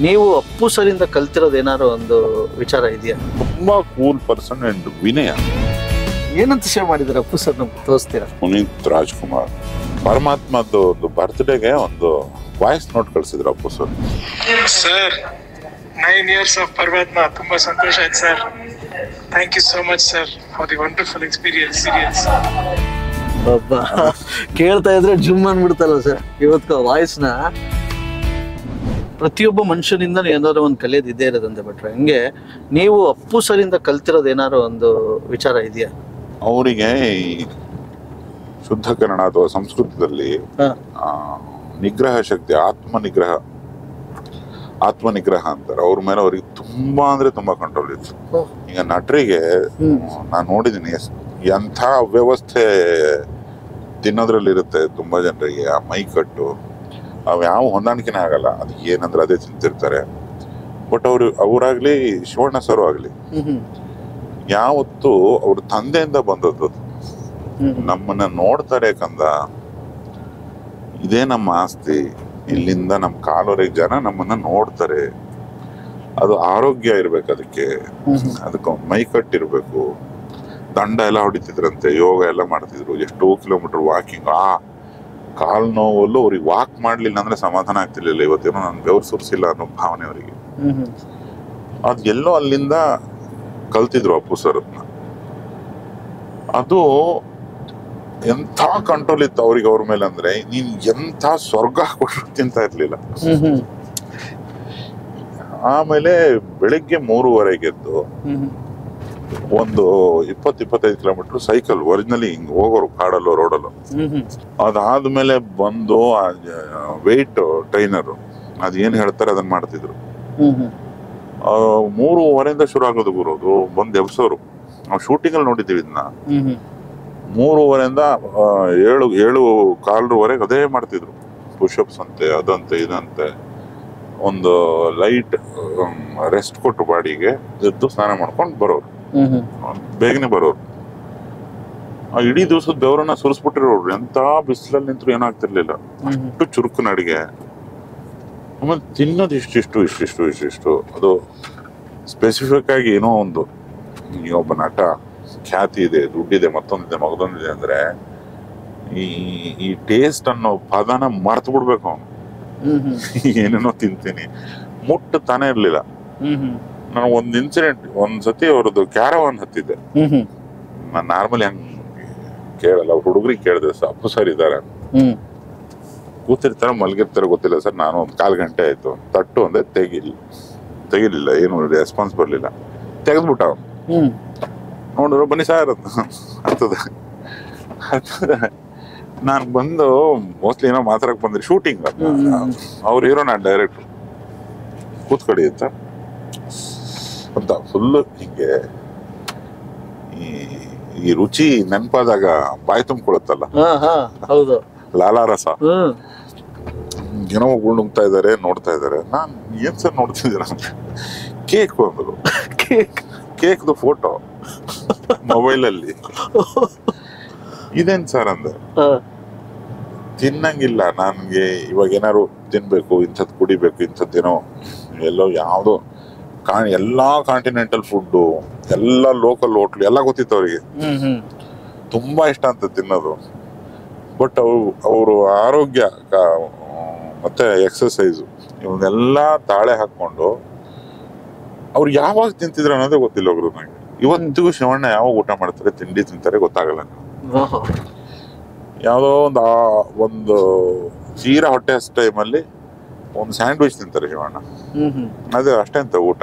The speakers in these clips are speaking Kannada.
ನೀವು ಅಪ್ಪು ಸರಿಂದ ಕಲ್ತಿರೋದು ಏನಾದ್ರು ಒಂದು ವಿಚಾರ ಇದೆಯಾ? ತುಂಬಾ ಕೂಲ್ ಪರ್ಸನ್ ಅಂಡ್ ವಿನಯ. ಏನಂತ ಸೇವ್ ಮಾಡಿದ್ರೆ ಅಪ್ಪು ಸರ್ ನಮ್ಗೆ ತೋರಿಸ್ತೀರಾ? ಪುನೀತ್ ರಾಜ್ಕುಮಾರ್ ಪರಮಾತ್ಮದ್ದು ಒಂದು ಬರ್ತ್ಡೇಗೆ ಒಂದು ವಾಯ್ಸ್ ನೋಟ್ ಕಳಿಸಿದ್ರು Appu sir. Sir 9 years of Paramathma, ತುಂಬಾ ಸಂತೋಷ ಆಯ್ತು sir. Thank you so much sir for the wonderful experience. ಒಬ್ಬ ಕೇಳ್ತಾ ಇದ್ರೆ ಜುಮ್ ಅಂದ್ಬಿಡ್ತಲ್ಲ ಸರ್ ಇವತ್ತು ವಾಯ್ಸ್ನ. ಪ್ರತಿಯೊಬ್ಬ ಮನುಷ್ಯನಿಂದ ಏನಾದ್ರು ಒಂದು ಕಲಿಯೋದು ಇದ್ದೇ ಇರೋದಂತೆ. ಬಿಟ್ರೆ ಹಂಗೆ ನೀವು ಅಪ್ಪು ಸರಿಂದ ಕಲ್ತಿರೋದು ಏನಾದ್ರು ಒಂದು ವಿಚಾರ ಇದೆಯಾ? ಅವರಿಗೆ ಶುದ್ಧ ಕನ್ನಡ ಅಥವಾ ಸಂಸ್ಕೃತದಲ್ಲಿ ನಿಗ್ರಹ ಶಕ್ತಿ, ಆತ್ಮನಿಗ್ರಹ ಅಂತಾರೆ. ಅವ್ರ ಮೇಲೆ ಅವ್ರಿಗೆ ತುಂಬಾ ಅಂದ್ರೆ ತುಂಬಾ ಕಂಟ್ರೋಲ್ ಇತ್ತು. ಈಗ ನಟರಿಗೆ ನಾನು ನೋಡಿದೀನಿ ಎಂಥ ಅವ್ಯವಸ್ಥೆ ತಿನ್ನೋದ್ರಲ್ಲಿ ಇರುತ್ತೆ ತುಂಬಾ ಜನರಿಗೆ. ಆ ಮೈ ಕಟ್ಟು ಅವು ಯಾವ ಹೊಂದಾಣಿಕೆನೇ ಆಗಲ್ಲ. ಅದು ಏನಂದ್ರೆ ಅದೇ ತಿಂತಿರ್ತಾರೆ. ಬಟ್ ಅವರಾಗ್ಲಿ ಶಿವಣ್ಣ ಸರ್ ಆಗ್ಲಿ ಯಾವತ್ತು ಅವ್ರ ತಂದೆಯಿಂದ ಬಂದದ್ದು. ನಮ್ಮನ್ನ ನೋಡ್ತಾರೆ ಕಂದ, ಇದೇ ನಮ್ಮ ಆಸ್ತಿ, ಇಲ್ಲಿಂದ ನಮ್ಮ ಕಾಲವರೆಗೆ ಜನ ನಮ್ಮನ್ನ ನೋಡ್ತಾರೆ. ಅದು ಆರೋಗ್ಯ ಇರ್ಬೇಕು, ಅದಕ್ಕೆ ಮೈ ಕಟ್ಟಿರ್ಬೇಕು. ದಂಡ ಎಲ್ಲ ಹೊಡಿತಿದ್ರಂತೆ, ಯೋಗ ಎಲ್ಲ ಮಾಡ್ತಿದ್ರು, ಎಷ್ಟೋ ಕಿಲೋಮೀಟರ್ ವಾಕಿಂಗ್. ಆ ಕಾಲ್ ನೋವಲ್ಲೂ ಅವ್ರಿಗೆ ವಾಕ್ ಮಾಡ್ಲಿಲ್ಲ ಅಂದ್ರೆ ಸಮಾಧಾನ ಆಗ್ತಿರ್ಲಿಲ್ಲ. ಇವತ್ತೇನೋ ನಾನು ಬೆವರು ಸುರಿಸಿಲ್ಲ ಅನ್ನೋ ಭಾವನೆ ಅವರಿಗೆ. ಅದ್ ಎಲ್ಲೋ ಅಲ್ಲಿಂದ ಕಲ್ತಿದ್ರು ಅಪ್ಪು ಸರ್. ಅದು ಎಂಥ ಕಂಟ್ರೋಲ್ ಇತ್ತು ಅವ್ರಿಗೆ ಅವ್ರ ಮೇಲೆ ಅಂದ್ರೆ ನೀನ್ ಎಂಥ ಸ್ವರ್ಗ ಕೊಟ್ಟರು ತಿಂತ ಇರ್ಲಿಲ್ಲ. ಆಮೇಲೆ ಬೆಳಿಗ್ಗೆ 3:30 ಎದ್ದು ಒಂದು 20-25 ಕಿಲೋಮೀಟರ್ ಸೈಕಲ್, ಒರಿಜಿನಲಿ ಹಿಂಗ್ ಹೋಗೋರು ಕಾಡಲ್ಲೋ ರೋಡಲ್ಲೋ. ಅದಾದ್ಮೇಲೆ ಬಂದು ವೆಯ್ಟ್ ಟ್ರೈನರ್ ಅದ್ ಏನ್ ಹೇಳ್ತಾರೆ ಅದನ್ನ ಮಾಡ್ತಿದ್ರು. 3:30 ಶುರು ಆಗೋದು ಗುರೋದು, ಬಂದ್ ಎಬ್ಸೋರು. ನಾವು ಶೂಟಿಂಗ್ ಅಲ್ಲಿ ನೋಡಿದ್ದೀವಿ ಇದನ್ನ. 3:30 7:15 ಅದೇ ಮಾಡ್ತಿದ್ರು. ಪುಷಪ್ಸ್ ಅಂತೆ, ಅದಂತೆ ಇದಂತೆ. ಒಂದು ಲೈಟ್ ರೆಸ್ಟ್ ಕೊಟ್ಟು ಬಾಡಿಗೆ ಎದ್ದು ಸ್ನಾನ ಮಾಡ್ಕೊಂಡು ಬರೋರು, ಬೇಗನೆ ಬರೋರು. ಇಡೀ ದಿವಸದ ಬೆವರನ್ನ ಸುರಿಸ್ಬಿಟ್ಟಿರೋರು. ಎಂತ ಬಿಸಿಲಲ್ಲಿ ನಿಂತರು ಏನಾಗ್ತಿರ್ಲಿಲ್ಲ, ಅಷ್ಟು ಚುರುಕು ನಡಿಗೆ. ಆಮೇಲೆ ತಿನ್ನೋದು ಇಷ್ಟಿಷ್ಟು. ಅದು ಸ್ಪೆಸಿಫಿಕ್ ಆಗಿ ಏನೋ ಒಂದು, ಈ ಒಬ್ಬ ನಟ ಖ್ಯಾತಿ ಇದೆ, ದುಡ್ಡಿದೆ, ಮಗದೊಂದಿದೆ ಅಂದ್ರೆ ಈ ಟೇಸ್ಟ್ ಅನ್ನೋ ಪದನ ಮರ್ತು ಬಿಡ್ಬೇಕು ಅವನು. ಏನೇನೋ ತಿಂತೀನಿ ಮುಟ್ಟತಾನೆ ಇರ್ಲಿಲ್ಲ. ನಾನು ಒಂದ್ ಇನ್ಸಿಡೆಂಟ್, ಒಂದ್ಸತಿ ಅವ್ರದ್ದು ಕ್ಯಾರವಾನ್ ಹತ್ತಿದ್ದೆ. ನಾನು ನಾರ್ಮಲಿ ಹಂಗ್ ಕೇಳಲ್ಲ, ಅವ್ರ ಹುಡುಗರಿಗೆ ಕೇಳಿದೆ, ಅಪ್ಪು ಸರ್ ಇದಾರೆ, ಕೂತಿರ್ತಾರೆ ಮಲಗಿರ್ತಾರೆ ಗೊತ್ತಿಲ್ಲ ಸರ್. ನಾನು ಒಂದ್ 1/4 ಗಂಟೆ ಆಯ್ತು, ತಟ್ಟು ಅಂದೆ, ತೆಗಿಲಿಲ್ಲ, ಏನು ರೆಸ್ಪಾನ್ಸ್ ಬರ್ಲಿಲ್ಲ. ತೆಗೆದ್ಬಿಟ್ಟ ಅವನು. ನೋಡಿದ್ರು, ಬನ್ನಿ ಸರ್ ಅಂತದ. ನಾನು ಬಂದು ಮೋಸ್ಟ್ಲಿ ಏನೋ ಮಾತಾಡಕ್ ಬಂದ್ರಿ, ಶೂಟಿಂಗ್ ಅವ್ರ ಹೀರೋ, ನಾನು ಡೈರೆಕ್ಟ್ರು, ಕೂತ್ಕೊಡಿ ಅಂತ ಫುಲ್ ಹಿಂಗೆ ಈ ರುಚಿ ನೆನಪಾದಾಗ ಬಾಯಿ ತುಂಬಿಕೊಳ್ಳುತ್ತಲ್ಲ, ಲಾಲಾರಸ. ಏನೋ ಗುಂಡುಗ್ತಾ ಇದಾರೆ, ನೋಡ್ತಾ ಇದಾರೆ. ನಾನ್ ಏನ್ ಸರ್ ನೋಡ್ತಿದ್ದೀರ? ಕೇಕ್ ಬಂದ್ರು, ಕೇಕ್ದು ಫೋಟೋ ಮೊಬೈಲ್ ಅಲ್ಲಿ. ಇದೇನ್ ಸರ್ ಅಂದೆ. ತಿನ್ನಂಗಿಲ್ಲ ನನ್ಗೆ, ಇವಾಗ ಏನಾರು ತಿನ್ಬೇಕು, ಇಂಥದ್ದು ಕುಡಿಬೇಕು, ಇಂಥದ್ದೇನೋ ಎಲ್ಲೋ ಯಾವ್ದೋ ಎಲ್ಲಾ ಕಾಂಟಿನೆಂಟಲ್ ಫುಡ್, ಎಲ್ಲಾ ಲೋಕಲ್ ಹೋಟ್ಲು ಎಲ್ಲ ಗೊತ್ತಿತ್ತು ಅವರಿಗೆ. ತುಂಬಾ ಇಷ್ಟ ಅಂತ ತಿನ್ನೋದು. ಬಟ್ ಅವರು ಆರೋಗ್ಯ ಮತ್ತೆ ಎಕ್ಸರ್ಸೈಸು ಇವನ್ನೆಲ್ಲ ತಾಳೆ ಹಾಕೊಂಡು ಅವ್ರು ಯಾವಾಗ ತಿಂತಿದ್ರು ಅನ್ನೋದೇ ಗೊತ್ತಿಲ್ಲ ಒಬ್ರು ನಂಗೆ. ಇವತ್ತಿಗೂ ಶಿವಣ್ಣ ಯಾವಾಗ ಊಟ ಮಾಡ್ತಾರೆ, ತಿಂಡಿ ತಿಂತಾರೆ ಗೊತ್ತಾಗಲ್ಲ. ಯಾವುದೋ ಒಂದು ತೀರಾ ಹೊಟ್ಟೆ ಹಸ್ ಟೈಮಲ್ಲಿ ಒಂದು ಸ್ಯಾಂಡ್ವಿಚ್ ತಿಂತಾರೆ ಶಿವಣ್ಣ, ಅದೇ ಅಷ್ಟೇ ಅಂತ ಊಟ.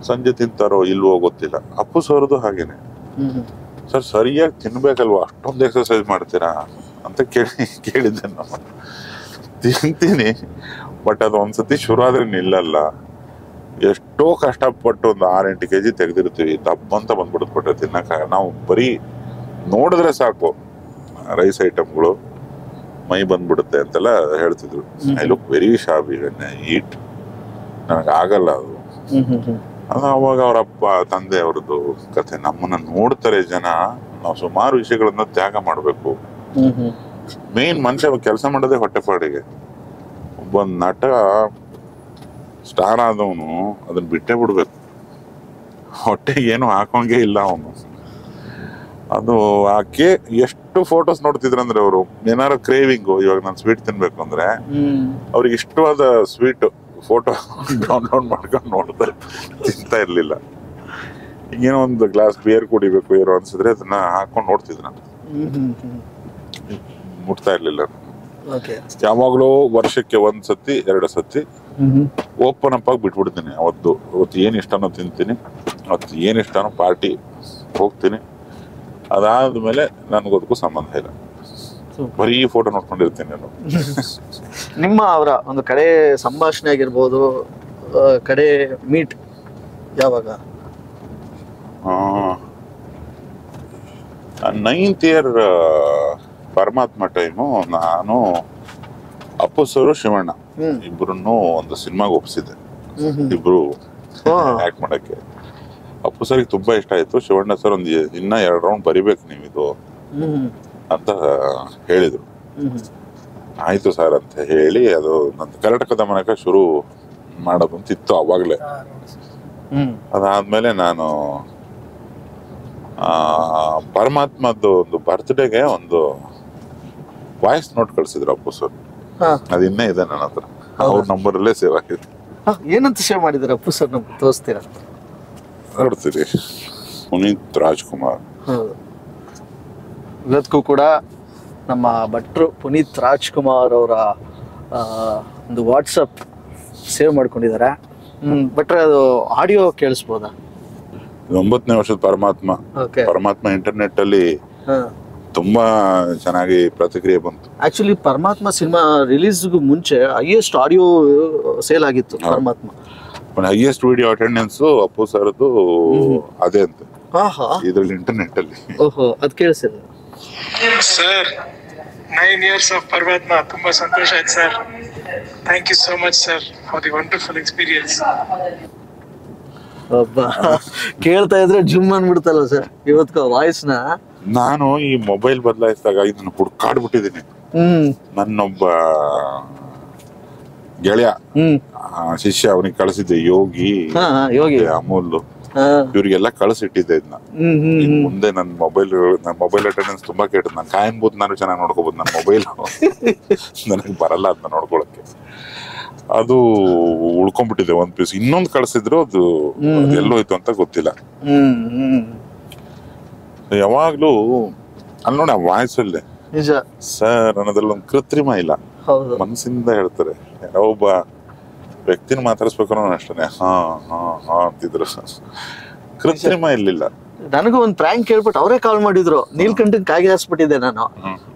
ಸಂಜೆ ತಿಂತಾರೋ ಇಲ್ವೋ ಗೊತ್ತಿಲ್ಲ. ಅಪ್ಪು ಸೋರ್ದು ಹಾಗೇನೆ. ಸರ್ ಸರಿಯಾಗಿ ತಿನ್ಬೇಕಲ್ವಾ, ಅಷ್ಟೊಂದು ಎಕ್ಸರ್ಸೈಸ್ ಮಾಡ್ತೀರಾ ಅಂತ ಕೇಳಿದ್ದೆ ನಾನು. ತಿಂತೀನಿ, ಬಟ್ ಅದು ಒಂದ್ಸತಿ ಶುರು ಆದ್ರೆ ನಿಲ್ಲಲ್ಲ. ಎಷ್ಟೋ ಕಷ್ಟಪಟ್ಟು ಒಂದು 6-8 kg ತೆಗೆದಿರ್ತೀವಿ, ದಪ್ಪ ಅಂತ ಬಂದ್ಬಿಡುತ್ತೆ. ಬಟ್ ತಿನ್ನಕ ನಾವು ಬರೀ ನೋಡಿದ್ರೆ ಸಾಕು ರೈಸ್ ಐಟಮ್ಗಳು ಮೈ ಬಂದ್ಬಿಡುತ್ತೆ ಅಂತೆಲ್ಲ ಹೇಳ್ತಿದ್ರು. I look very shabby when I eat. ನನಗೆ ಆಗಲ್ಲ ಅದು. ಅವಾಗ ಅವರಪ್ಪ ತಂದೆ ಅವ್ರದ್ದು ಕಥೆ. ನಮ್ಮನ್ನ ನೋಡ್ತಾರೆ ಜನ, ನಾವು ಸುಮಾರು ವಿಷಯಗಳನ್ನ ತ್ಯಾಗ ಮಾಡ್ಬೇಕು. ಮೇನ್ ಮನುಷ್ಯ ಕೆಲಸ ಮಾಡೋದೇ ಹೊಟ್ಟೆಪಾಡಿಗೆ. ಒಬ್ಬ ನಟ ಸ್ಟಾರ್ ಆದವನು ಅದನ್ನ ಬಿಟ್ಟೇ ಬಿಡ್ಬೇಕು. ಹೊಟ್ಟೆಗೆ ಏನು ಹಾಕೋಂಗೇ ಇಲ್ಲ ಅವನು. ಅದು ಆಕೆ ಎಷ್ಟು ಫೋಟೋಸ್ ನೋಡ್ತಿದ್ರಂದ್ರೆ ಅವರು ಏನಾರು ಕ್ರೇವಿಂಗು, ಇವಾಗ ನಾನು ಸ್ವೀಟ್ ತಿನ್ಬೇಕು ಅಂದ್ರೆ ಅವ್ರಿಗೆ ಇಷ್ಟವಾದ ಸ್ವೀಟ್ ಫೋಟೋ ಡೌನ್ಲೋಡ್ ಮಾಡ್ಕೊಂಡು ನೋಡ್ತಾರೆ, ತಿಂತಾ ಇರ್ಲಿಲ್ಲ. ಏನೋ ಒಂದು ಗ್ಲಾಸ್ ಬಿಯರ್ ಕುಡಿಬೇಕು ಏನೋ ಅನ್ಸಿದ್ರೆ ಅದನ್ನ ಹಾಕೊಂಡು ನೋಡ್ತಿದ್ರು. ಮುಟ್ತಾ ಇರ್ಲಿಲ್ಲ. ಯಾವಾಗ್ಲೂ ವರ್ಷಕ್ಕೆ 1 ಸತಿ 2 ಸತಿ ಓಪನ್ ಅಪ್ ಆಗಿ ಬಿಟ್ಬಿಡ್ತೀನಿ. ಅವತ್ತು ಏನ್ ಇಷ್ಟನೋ ತಿಂತೀನಿ, ಅವತ್ತು ಏನ್ ಇಷ್ಟನೋ ಪಾರ್ಟಿ ಹೋಗ್ತೀನಿ. ಅದಾದ್ಮೇಲೆ ನನ್ಗೋದಕ್ಕೂ ಸಂಬಂಧ ಇಲ್ಲ, ಬರೀ ಫೋಟೋ ನೋಡ್ಕೊಂಡಿರ್ತೀನಿ ನಾನು. ನಿಮ್ಮ ಅವರ ಒಂದು ಕಡೆ ಸಂಭಾಷಣೆ ಆಗಿರ್ಬೋದು, ಕಡೆ ಮೀಟ್ ಯಾವಾಗ? 9th ಇಯರ್ ಪರಮಾತ್ಮ ಟೈಮು ನಾನು ಅಪ್ಪು ಸರ್ ಶಿವಣ್ಣ ಇಬ್ರು ಒಂದು ಸಿನಿಮಾಗೆ ಒಪ್ಸಿದ್ದೆ. ಇಬ್ರು ಆಕ್ಟ್ ಮಾಡಕ್ಕೆ. ಅಪ್ಪು ಸರ್ಗೆ ತುಂಬಾ ಇಷ್ಟ ಆಯ್ತು. ಶಿವಣ್ಣ ಸರ್ ಒಂದು ಇನ್ನ 2 ರೌಂಡ್ ಬರಿಬೇಕು ನೀವಿದು ಅಂತ ಹೇಳಿದ್ರು. ಆಯ್ತು ಸರ್ ಅಂತ ಹೇಳಿ ಅದು ನಂದು ಕರ್ನಾಟಕದ ಮನಕ ಶುರು ಮಾಡೋದು ಅಂತಿತ್ತು ಅವಾಗ್ಲೇ. ಅದಾದ್ಮೇಲೆ ನಾನು ಪರಮಾತ್ಮದ್ದು ಒಂದು ಬರ್ತ್ಡೇಗೆ ಒಂದು ವಾಯ್ಸ್ ನೋಟ್ ಕಳ್ಸಿದ್ರು ಅಪ್ಪು ಸರ್. ಅದು ಇನ್ನೇ ಇದೆ ನನ್ನ ಹತ್ರ, ಅವ್ರ ನಂಬರ್ ಅಲ್ಲೇ ಸೇವ್ ಆಗಿದೆ. ಏನಂತ ಸೇವ್ ಮಾಡಿದಾರೆ ಅಪ್ಪು ಸರ್? ನಮ್ಗೆ ತೋರಿಸ್ತೀರಾ? ನೋಡ್ತೀರಿ, ಪುನೀತ್ ರಾಜ್ಕುಮಾರ್. ಇವತ್ತಿಗೂ ಕೂಡ ನಮ್ಮ ಭಟ್ರು ಪುನೀತ್ ರಾಜ್ಕುಮಾರ್ ಅವರ ಒಂದು ವಾಟ್ಸಪ್ ಸೇವ್ ಮಾಡ್ಕೊಂಡಿದ್ದಾರೆ. ಭಟ್ರೆ ಅದು ಆಡಿಯೋ ಕೇಳಿಸ್ಬೋದಾ? 9ನೇ ವರ್ಷದ ಪರಮಾತ್ಮ ಇಂಟರ್ನೆಟ್ ಅಲ್ಲಿ ತುಂಬಾ ಚೆನ್ನಾಗಿ ಪ್ರತಿಕ್ರಿಯೆ ಬಂತು. ಆಕ್ಚುಲಿ ಪರಮಾತ್ಮ ಸಿನಿಮಾ ರಿಲೀಸ್ಗೂ ಮುಂಚೆ ಹೈಯೆಸ್ಟ್ ಆಡಿಯೋ ಸೇಲ್ ಆಗಿತ್ತು ಪರಮಾತ್ಮ. ಹೈಯೆಸ್ಟ್ ವಿಡಿಯೋ ಅಟೆಂಡೆನ್ಸ್ ಅಪ್ಪು ಸರ್ದು ಅದೇ ಅಂತ ಇದ್ರಲ್ಲಿ ಇಂಟರ್ನೆಟ್ ಅಲ್ಲಿ. ಓಹೋ, ಅದ್ ಕೇಳಿಸಿಲ್ಲ ಸರ್. 9 years of ಪರಮಾತ್ಮ, ತುಂಬಾ ಸಂತೋಷ ಆಯ್ತು sir. Thank you so much sir for the wonderful experience. ಕೇಳ್ತಾ ಇದ್ರೆ ಜಿಮ್ ಅನ್ಬಿಡ್ತಲ್ಲ ಸರ್ ಇವತ್ತು ವಾಯ್ಸ್ ನ. ನಾನು ಈ ಮೊಬೈಲ್ ಬದಲಾಯಿಸಿದಾಗ ಇದನ್ನ ಹುಡ್ಕಾಡ್ಬಿಟ್ಟಿದ್ದೀನಿ. ನನ್ನೊಬ್ಬ ಗೆಳೆಯ ಶಿಷ್ಯ, ಅವನಿಗೆ ಕಳಿಸಿದ್ದೆ, ಯೋಗಿ ಅಮೂಲ್, ಇವ್ರಿಗೆಲ್ಲ ಕಳಿಸಿಟ್ಟಿದ್ದೆ ಇದನ್ನ. ಮುಂದೆ ನನ್ನ ಮೊಬೈಲ್ ಅಟೆಂಡೆನ್ಸ್ ತುಂಬಾ ಕೆಟ್ಟದ್. ನಾನು ಕಾಯನ್ಬೋದು, ನಾನು ಚೆನ್ನಾಗಿ ನೋಡ್ಕೋಬಹುದು. ನನ್ನ ಮೊಬೈಲ್ ನನಗೆ ಬರಲ್ಲ ಅದನ್ನ ನೋಡ್ಕೊಳಕ್ಕೆ. ಅದು ಉಳ್ಕೊಂಡ್ಬಿಟ್ಟಿದೆ 1 ಪೀಸ್. ಇನ್ನೊಂದು ಕಳ್ಸಿದ್ರು ಅದು ಎಲ್ಲೋಯ್ತು ಅಂತ ಗೊತ್ತಿಲ್ಲ. ಯಾವಾಗ್ಲೂ ಅಲ್ಲಿ ನೋಡಿ ಆ ವಾಯ್ಸ್ ಅಲ್ಲೇ ಸರ್ ಅನ್ನೋದ್ರಲ್ಲಿ ಒಂದು ಕೃತ್ರಿಮ ಇಲ್ಲ, ಮನಸ್ಸಿಂದ ಹೇಳ್ತಾರೆ. ಯಾರೋ ಒಬ್ಬ ವ್ಯಕ್ತಿನ ಮಾತಾಡಿಸ್ಬೇಕು ಅಷ್ಟೇ ಹಾ ಅಂತಿದ್ರು, ಕೃತ್ರಿಮ ಇರ್ಲಿಲ್ಲ. ನನಗೂ ಒಂದ್ ಪ್ರಾಂಕ್ ಕೇಳ್ಬಿಟ್ಟು ಅವರೇ ಕಾಲ್ ಮಾಡಿದ್ರು. ನೀಲ್ಕಂಠನ್ ಕಾಗೆ ಹಾಸ್ಬಿಟ್ಟಿದ್ದೆ ನಾನು.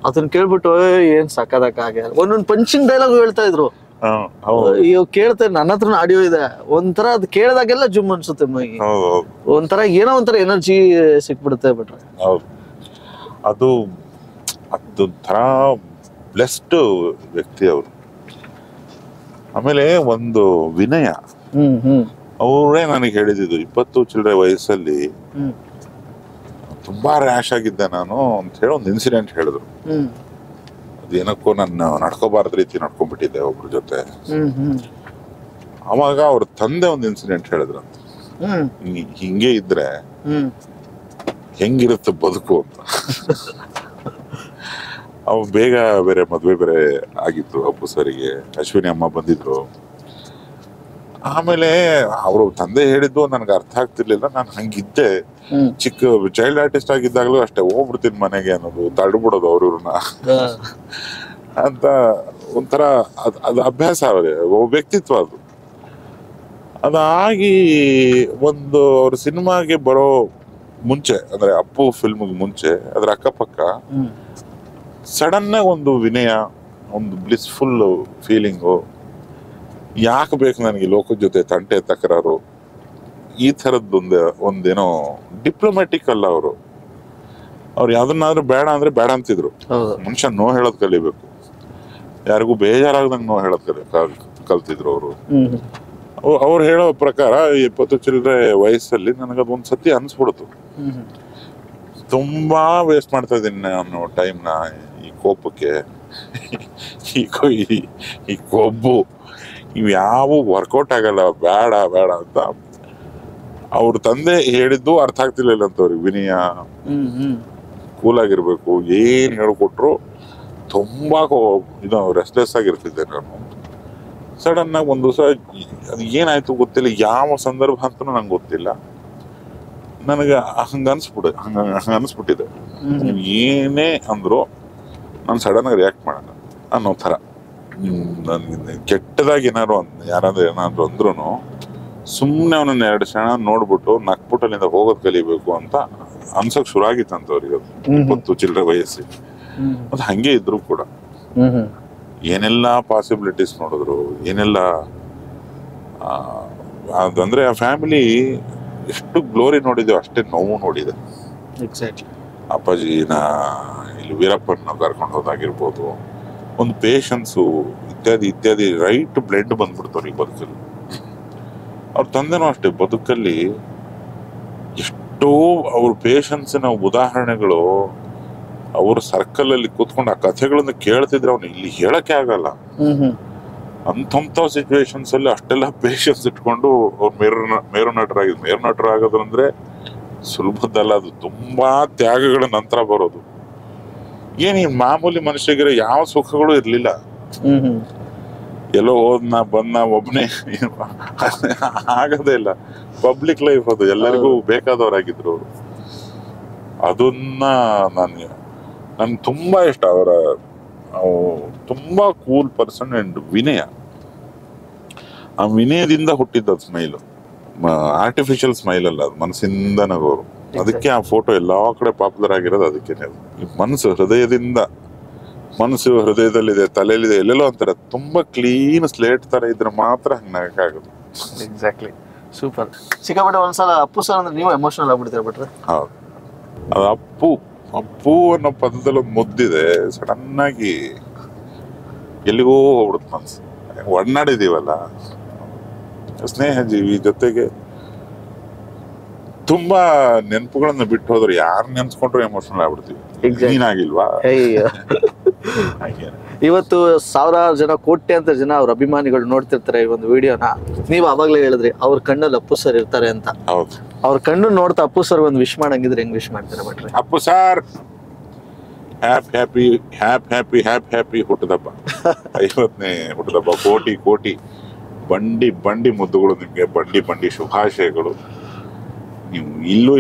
ಅದನ್ನ ಕೇಳ್ಬಿಟ್ಟು ಏನ್ ಸಕ್ಕದ ಕಾಗೆ, ಒಂದೊಂದ್ ಪಂಚಿಂಗ್ ಡೈಲಾಗ್ ಹೇಳ್ತಾ ಇದ್ರು. ಕೇಳ್ತಾ ನನ್ನ ಹತ್ರ ಆಡಿಯೋ ಇದೆ. ಒಂಥರ ಅದ್ ಕೇಳಿದಾಗೆಲ್ಲ ಜುಮ್ ಅನ್ಸುತ್ತೆ ಮೈಗೆ. ಒಂಥರ ಏನೋ ಒಂಥರ ಎನರ್ಜಿ ಸಿಕ್ಬಿಡುತ್ತೆ. ಬಿಟ್ರೆ ಅದು ಅದೊಂಥರ ಬ್ಲೆಸ್ಡ್ ವ್ಯಕ್ತಿ ಅವರು. ಆಮೇಲೆ ಒಂದು ವಿನಯ, ಅವರೇ ನನಗೆ ಹೇಳಿದ್ದು 20 ಚಿಲ್ಲರೆ ವಯಸ್ಸಲ್ಲಿ ತುಂಬಾ ರ್ಯಾಶ್ ಆಗಿದ್ದೆ ನಾನು ಅಂತ ಹೇಳಿ ಒಂದು ಇನ್ಸಿಡೆಂಟ್ ಹೇಳಿದ್ರು. ಅದೇನಕ್ಕೋ ನಾನು ನಡ್ಕೋಬಾರ್ದ ರೀತಿ ನಡ್ಕೊಂಡ್ಬಿಟ್ಟಿದ್ದೆ ಒಬ್ರ ಜೊತೆ. ಅವಾಗ ಅವ್ರ ತಂದೆ ಒಂದು ಇನ್ಸಿಡೆಂಟ್ ಹೇಳಿದ್ರಂತ, ಹಿಂಗೆ ಇದ್ರೆ ಹೆಂಗಿರುತ್ತೆ ಬದುಕು ಅಂತ. ಅವ್ ಬೇಗ ಬೇರೆ ಮದ್ವೆ ಬೇರೆ ಆಗಿತ್ತು ಅಪ್ಪು ಸರಿಗೆ. ಅಶ್ವಿನಿ ಅಮ್ಮ ಬಂದಿದ್ರು. ಆಮೇಲೆ ಅವರು ತಂದೆ ಹೇಳಿದ್ದು ನನ್ಗೆ ಅರ್ಥ ಆಗ್ತಿರ್ಲಿಲ್ಲ. ನಾನು ಹಂಗಿದ್ದೆ. ಚಿಕ್ಕ ಚೈಲ್ಡ್ ಆರ್ಟಿಸ್ಟ್ ಆಗಿದ್ದಾಗಲೂ ಅಷ್ಟೇ, ಹೋಗ್ಬಿಡ್ತೀನಿ ಮನೆಗೆ ಅನ್ನೋದು, ತಳ್ಬಿಡೋದು ಅವ್ರನ್ನ ಅಂತ ಒಂಥರ ಅದು ಅಭ್ಯಾಸ ಅವ್ರೆ, ವ್ಯಕ್ತಿತ್ವ ಅದು. ಅದಾಗಿ ಒಂದು ಅವ್ರ ಸಿನಿಮಾಗೆ ಬರೋ ಮುಂಚೆ, ಅಂದ್ರೆ ಅಪ್ಪು ಫಿಲ್ಮ್ಗೆ ಮುಂಚೆ, ಅದ್ರ ಅಕ್ಕಪಕ್ಕ ಸಡನ್ ಆಗಿ ಒಂದು ವಿನಯ, ಒಂದು ಬ್ಲಿಸ್ಫುಲ್ ಫೀಲಿಂಗು. ಯಾಕೆ ಬೇಕು ನನಗೆ ಲೋಕದ ಜೊತೆ ತಂಟೆ ತಕರಾರು, ಈ ಥರದ್ದು ಒಂದೇನೋ ಡಿಪ್ಲೊಮ್ಯಾಟಿಕ್ ಅಲ್ಲ ಅವರು. ಅವ್ರು ಯಾವ್ದನ್ನಾದ್ರೂ ಬೇಡ ಅಂದ್ರೆ ಬೇಡ ಅಂತಿದ್ರು. ಮನುಷ್ಯ ನೋ ಹೇಳೋದ್ ಕಲಿಬೇಕು, ಯಾರಿಗೂ ಬೇಜಾರಾಗ್ದಂಗೆ ನೋ ಹೇಳೋದ್ ಕಲ್ತಿದ್ರು ಅವರು. ಅವ್ರು ಹೇಳೋ ಪ್ರಕಾರ 20 ಚಿಲ್ಲರೆ ವಯಸ್ಸಲ್ಲಿ ನನಗದು ಒಂದ್ಸತಿ ಅನ್ಸ್ಬಿಡ್ತು, ತುಂಬಾ ವೇಸ್ಟ್ ಮಾಡ್ತಾ ಇದ್ದೀನಿ ನಾನು ಟೈಮ್ನ ಈ ಕೋಪಕ್ಕೆ, ಈ ಕೊಬ್ಬು ಇವು ಯಾವ ವರ್ಕೌಟ್ ಆಗಲ್ಲ, ಬೇಡ ಬೇಡ ಅಂತ ಅವ್ರ ತಂದೆ ಹೇಳಿದ್ದು ಅರ್ಥ ಆಗ್ತಿರ್ಲಿಲ್ಲ ಅಂತ ಅವ್ರಿಗೆ. ವಿನಯ, ಕೂಲ್ ಆಗಿರ್ಬೇಕು, ಏನ್ ಹೇಳ್ಕೊಟ್ರು ತುಂಬಾ ಇದು ರೆಸ್ಟ್ಲೆಸ್ ಆಗಿರ್ತಿದ್ದೆ ನಾನು. ಸಡನ್ ಆಗಿ ಒಂದು ದಿವಸ ಅದು ಏನಾಯ್ತು ಗೊತ್ತಿಲ್ಲ, ಯಾವ ಸಂದರ್ಭ ಅಂತನೂ ನಂಗೆ ಗೊತ್ತಿಲ್ಲ, ನನಗೆ ಹಂಗ ಅನ್ಸ್ಬಿಟ್ಟಿದೆ. ನೀವು ಏನೇ ಅಂದ್ರು ನಾನು ಸಡನ್ ಆಗಿ ರಿಯಾಕ್ಟ್ ಮಾಡೋಣ ಅನ್ನೋ ಥರ. ನನ್ಗೆ ಕೆಟ್ಟದಾಗಿ ಯಾರಾದ್ರೂ ಏನಾದ್ರು ಅಂದ್ರು ಸುಮ್ಮನೆ ಅವನನ್ನ 2 ಕ್ಷಣ ನೋಡ್ಬಿಟ್ಟು ನಕ್ಬಿಟ್ಟು ಅಲ್ಲಿಂದ ಹೋಗೋದ್ ಕಲಿಬೇಕು ಅಂತ ಅನ್ಸಕ್ ಶುರು ಆಗಿತ್ತಂತ ಅವ್ರಿಗೆ. 20 ಚಿಲ್ಲರೆ ವಯಸ್ಸಿಗೆ ಅದು ಹಂಗೆ ಇದ್ರು ಕೂಡ ಏನೆಲ್ಲ ಪಾಸಿಬಿಲಿಟೀಸ್ ನೋಡಿದ್ರು, ಏನೆಲ್ಲ ಅದಂದ್ರೆ ಆ ಫ್ಯಾಮಿಲಿ ಎಷ್ಟು ಗ್ಲೋರಿ ನೋಡಿದೆ ಅಷ್ಟೇ ನೋವು ನೋಡಿದೆ. ಅಪ್ಪಾಜಿನ ಇಲ್ಲಿ ವೀರಪ್ಪನ ಕರ್ಕೊಂಡು ಹೋದಾಗಿರ್ಬೋದು, ಒಂದು ಪೇಷನ್ಸು ಇತ್ಯಾದಿ ಇತ್ಯಾದಿ ರೈಟ್ ಬ್ಲೆಂಡ್ ಬಂದ್ಬಿಡ್ತವ್ರಿಗೆ ಬದುಕಲ್ಲಿ. ಅವ್ರ ತಂದೆನೂ ಅಷ್ಟೇ ಬದುಕಲ್ಲಿ ಎಷ್ಟೋ ಅವ್ರ ಪೇಷನ್ಸಿನ ಉದಾಹರಣೆಗಳು. ಅವ್ರ ಸರ್ಕಲ್ ಅಲ್ಲಿ ಕೂತ್ಕೊಂಡು ಆ ಕಥೆಗಳನ್ನ ಕೇಳ್ತಿದ್ರೆ ಅವ್ನು ಇಲ್ಲಿ ಹೇಳಕ್ಕೆ ಆಗಲ್ಲ. ಅಂತ ಸಿಚುವೇಶನ್ಸ್ ಅಲ್ಲಿ ಅಷ್ಟೆಲ್ಲ ಪೇಷನ್ಸ್ ಇಟ್ಕೊಂಡು ಅವ್ರು ಮೇರು ನಟರಾಗೋದಂದ್ರೆ ಸುಲಭದಲ್ಲ. ಅದು ತುಂಬಾ ತ್ಯಾಗಗಳ ನಂತರ ಬರೋದು. ಏನ್ ಈ ಮಾಮೂಲಿ ಮನುಷ್ಯಗಿರೋ ಯಾವ ಸುಖಗಳು ಇರ್ಲಿಲ್ಲ. ಎಲ್ಲೋ ಹೋದ್ನ ಬಂದ ಒಬ್ಬನೇ ಆಗದೇ ಇಲ್ಲ. ಪಬ್ಲಿಕ್ ಲೈಫ್ ಅದು, ಎಲ್ಲರಿಗೂ ಬೇಕಾದವರಾಗಿದ್ರು ಅವರು. ಅದನ್ನ ನನ್ಗೆ ತುಂಬಾ ಇಷ್ಟ. ಅವರ ತುಂಬಾ ಕೂಲ್ ಪರ್ಸನ್ ಅಂಡ್ ವಿನಯ. ಆ ವಿನಯದಿಂದ ಹುಟ್ಟಿದ್ದ ಸ್ಮೈಲು, ಆರ್ಟಿಫಿಷಿಯಲ್ ಸ್ಮೈಲ್ ಅಲ್ಲ, ಅದು ಮನಸ್ಸಿಂದ ನಗೋರು. ಅದಕ್ಕೆ ಆ ಫೋಟೋ ಎಲ್ಲಾ ಕಡೆ ಪಾಪ್ಯುಲರ್ ಆಗಿರೋದು ಅದಕ್ಕೆ. ಮನಸ್ಸು ಹೃದಯದಲ್ಲಿದೆ, ತಲೆಯಲ್ಲಿದೆ, ಎಲ್ಲೆಲ್ಲೋ ಅಂತಾರೆ. ತುಂಬಾ ಕ್ಲೀನ್ ಸ್ಲೇಟ್ ತರ ಇದ್ರೆ ಮಾತ್ರ ಹಂಗ ನಗಕ್ಕಾಗೋದು. Exactly, super. ಸಿಕ್ಕಾಪಟ್ಟೆ ಒಂದ್ಸಲ ಅಪ್ಪು ಸರ್ ಅಂದ್ರೆ ನೀವು ಎಮೋಷನಲ್ ಆಗ್ಬಿಡ್ತೀರ ಬಿಟ್ರೆ. ಹೌದು, ಅದು ಅಪ್ಪು ಅನ್ನೋ ಪದದಲ್ಲಿ ಒಂದು ಮುದ್ದಿದೆ. ಸಡನ್ ಆಗಿ ಎಲ್ಲಿಗೋ ಹೋಗ್ಬಿಡುತ್ತೆ ಮನ್ಸು. ಒಡನಾಡಿದೀವಲ್ಲ, ಸ್ನೇಹ ಜೀವಿ ಜೊತೆಗೆ ತುಂಬಾ ನೆನಪುಗಳನ್ನ ಬಿಟ್ಟು ಹೋದ್ರೆ ಯಾರು ನೆನ್ಸ್ಕೊಂಡ್ರು ಎಮೋಷನಲ್ ಆಗ್ಬಿಡ್ತೀವಿ. ನೀನಾಗಿಲ್ವಾ? ಇವತ್ತು ಸಾವಿರಾರು ಜನ, ಕೋಟ್ಯಾಂತರ ಜನ ಅವ್ರ ಅಭಿಮಾನಿಗಳು ನೋಡ್ತಿರ್ತಾರೆ ಈ ಒಂದು ವಿಡಿಯೋನ. ನೀವು ಅವಾಗ್ಲೇ ಹೇಳಿದ್ರಿ ಅವ್ರ ಕಣ್ಣಲ್ಲಿ ಅಪ್ಪು ಸರ್ ಇರ್ತಾರೆ ಅಂತ. ಹೌದು, ಅವ್ರ ಕಣ್ಣು ನೋಡ್ತಾ ಅಪ್ಪು ಸರ್ ಒಂದು ವಿಶ್ ಮಾಡಂಗಿದ್ರೆ ಹೆಂಗ್ ವಿಶ್ ಮಾಡ್ತಾರೆ ಬಿಟ್ರೆ? ಅಪ್ಪು ಸರ್ ಹ್ಯಾಪಿ ಹುಟ್ಟದಬ್ಬ, 50ನೇ ಹುಟ್ಟದಬ್ಬ. ಕೋಟಿ ಬಂಡಿ ಮುದ್ದುಗಳು ನಿಮ್ಗೆ, ಬಂಡಿ ಶುಭಾಶಯಗಳು. ನೀವು ಇಲ್ಲೂ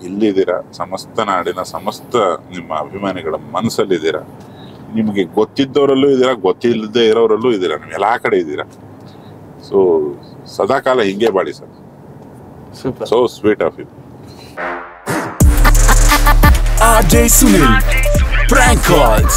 ಇಲ್ಲಿದ್ದೀರಾ, ಸಮಸ್ತ ನಾಡಿನ ಸಮಸ್ತ ನಿಮ್ಮ ಅಭಿಮಾನಿಗಳ ಮನಸ್ಸಲ್ಲಿದ್ದೀರಾ. ನಿಮಗೆ ಗೊತ್ತಿದ್ದವರಲ್ಲೂ ಇದ್ದೀರಾ, ಗೊತ್ತಿಲ್ಲದೆ ಇರೋರಲ್ಲೂ ಇದ್ದೀರಾ, ನೀವು ಎಲ್ಲಾ ಕಡೆ ಇದ್ದೀರಾ. ಸೊ ಸದಾಕಾಲ ಹಿಂಗೆ ಬಾಡಿ sir. So sweet of you. RJ Sunil, Prank Calls.